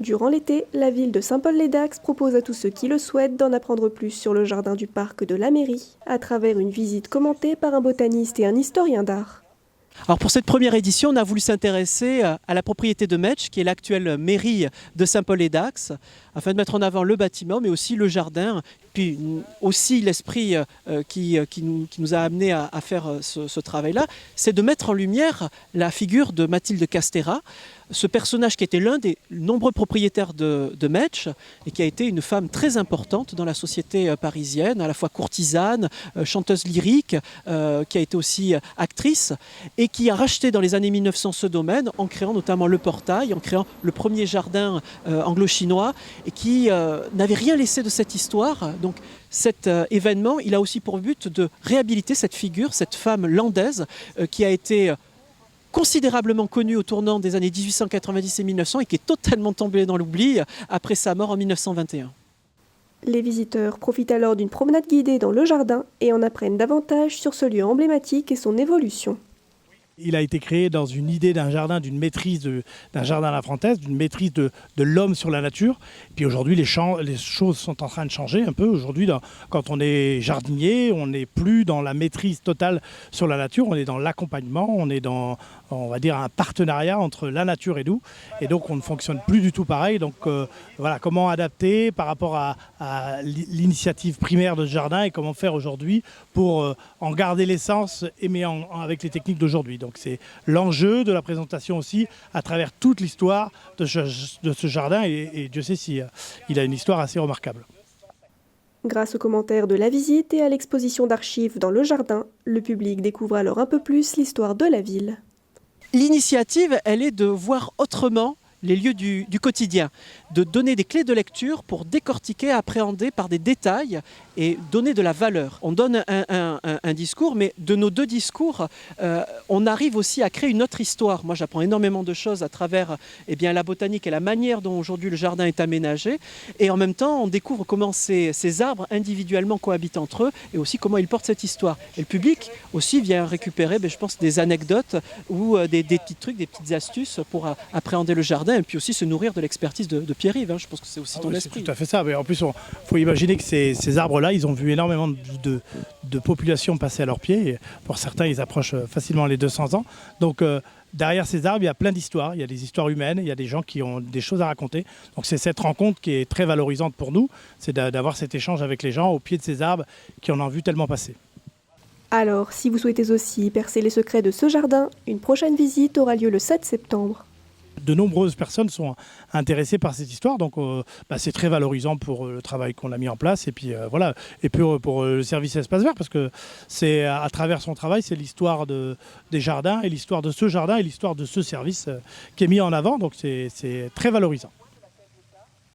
Durant l'été, la ville de Saint-Paul-les-Dax propose à tous ceux qui le souhaitent d'en apprendre plus sur le jardin du parc de la mairie, à travers une visite commentée par un botaniste et un historien d'art. Alors pour cette première édition, on a voulu s'intéresser à la propriété de Metsch, qui est l'actuelle mairie de Saint-Paul-les-Dax, afin de mettre en avant le bâtiment, mais aussi le jardin, puis aussi l'esprit qui nous a amené à faire ce travail-là, c'est de mettre en lumière la figure de Mathilde Castéra, ce personnage qui était l'un des nombreux propriétaires de Metsch et qui a été une femme très importante dans la société parisienne, à la fois courtisane, chanteuse lyrique, qui a été aussi actrice et qui a racheté dans les années 1900 ce domaine en créant notamment le portail, en créant le premier jardin anglo-chinois et qui n'avait rien laissé de cette histoire. Donc cet événement, il a aussi pour but de réhabiliter cette figure, cette femme landaise qui a été considérablement connue au tournant des années 1890 et 1900 et qui est totalement tombée dans l'oubli après sa mort en 1921. Les visiteurs profitent alors d'une promenade guidée dans le jardin et en apprennent davantage sur ce lieu emblématique et son évolution. Il a été créé dans une idée d'un jardin, d'une maîtrise d'un jardin à la française, d'une maîtrise de l'homme sur la nature. Et puis aujourd'hui, les choses sont en train de changer un peu. Aujourd'hui, quand on est jardinier, on n'est plus dans la maîtrise totale sur la nature, on est dans l'accompagnement, on est dans, on va dire, un partenariat entre la nature et nous. Et donc, on ne fonctionne plus du tout pareil. Donc voilà, comment adapter par rapport à l'initiative primaire de ce jardin et comment faire aujourd'hui pour en garder l'essence, mais avec les techniques d'aujourd'hui. Donc c'est l'enjeu de la présentation aussi à travers toute l'histoire de ce jardin et Dieu sait si il a une histoire assez remarquable. Grâce aux commentaires de la visite et à l'exposition d'archives dans le jardin, le public découvre alors un peu plus l'histoire de la ville. L'initiative, elle est de voir autrement les lieux du quotidien, de donner des clés de lecture pour décortiquer, appréhender par des détails et donner de la valeur. On donne un discours, mais de nos deux discours, on arrive aussi à créer une autre histoire. Moi, j'apprends énormément de choses à travers la botanique et la manière dont aujourd'hui le jardin est aménagé. Et en même temps, on découvre comment ces arbres individuellement cohabitent entre eux et aussi comment ils portent cette histoire. Et le public aussi vient récupérer, je pense, des anecdotes ou des petits trucs, des petites astuces pour appréhender le jardin et puis aussi se nourrir de l'expertise de Pierre-Yves. Je pense que c'est aussi ton esprit. C'est tout à fait ça. Mais en plus, il faut imaginer que ces arbres-là, ils ont vu énormément de populations passer à leurs pieds. Et pour certains, ils approchent facilement les 200 ans. Donc derrière ces arbres, il y a plein d'histoires. Il y a des histoires humaines, il y a des gens qui ont des choses à raconter. Donc c'est cette rencontre qui est très valorisante pour nous. C'est d'avoir cet échange avec les gens au pied de ces arbres qui en ont vu tellement passer. Alors, si vous souhaitez aussi percer les secrets de ce jardin, une prochaine visite aura lieu le 7 septembre. De nombreuses personnes sont intéressées par cette histoire, donc c'est très valorisant pour le travail qu'on a mis en place et puis voilà, et puis pour le service Espace Vert parce que c'est à travers son travail, c'est l'histoire des jardins et l'histoire de ce jardin et l'histoire de ce service qui est mis en avant, donc c'est très valorisant.